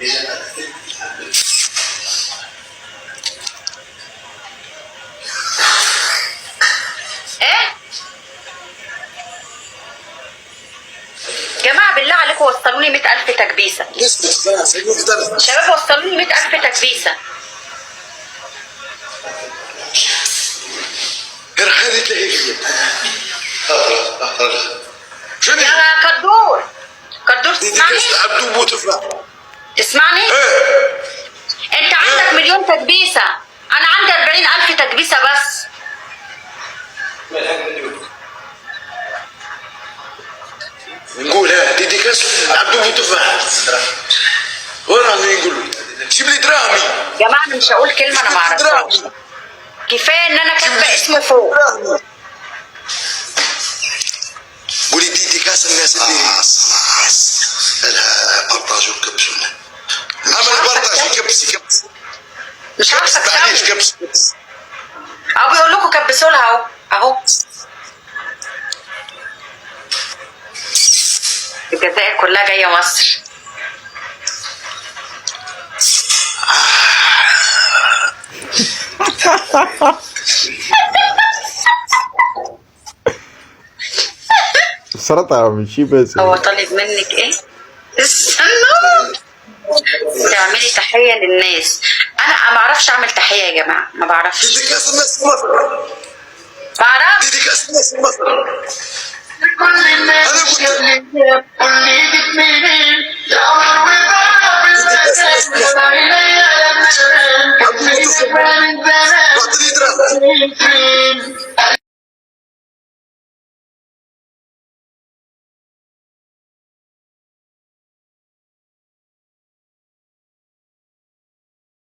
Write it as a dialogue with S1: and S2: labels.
S1: ايه جماعة بالله عليكم وصلوا لي 100,000 تكبيسة. شباب وصلوا لي 100,000 تكبيسة.
S2: هذه تلاقي شنو
S1: يا كدور تسمعني؟ تسمعني؟ انت عندك مليون تكبيسة، انا عندي 40,000 تكبيسة بس.
S2: نقول ديدي كاس عبدو بوتفاح وانا نقول جيب لي دراهمي.
S1: يا جماعة انا مش هقول كلمة انا ما اعرفهاش، كفاية ان انا كاتبة اسمه فوق.
S2: قولي ديدي كاس الناس اللي لها بارطاج وكبس عمل بارطاج كبس
S1: مش عارفة
S2: كبس
S1: اهو بيقول لكم كبسوا لها اهو. الجزائر كلها جاية مصر.
S3: بصراحة مش بس
S1: هو طالب منك ايه؟ استنى تعملي تحية للناس. انا ما اعرفش اعمل تحية يا جماعة، ما بعرفش.
S2: ديدي كاس الناس في مصر.
S1: بعرف
S2: ديدي كاس الناس في مصر. انا قلت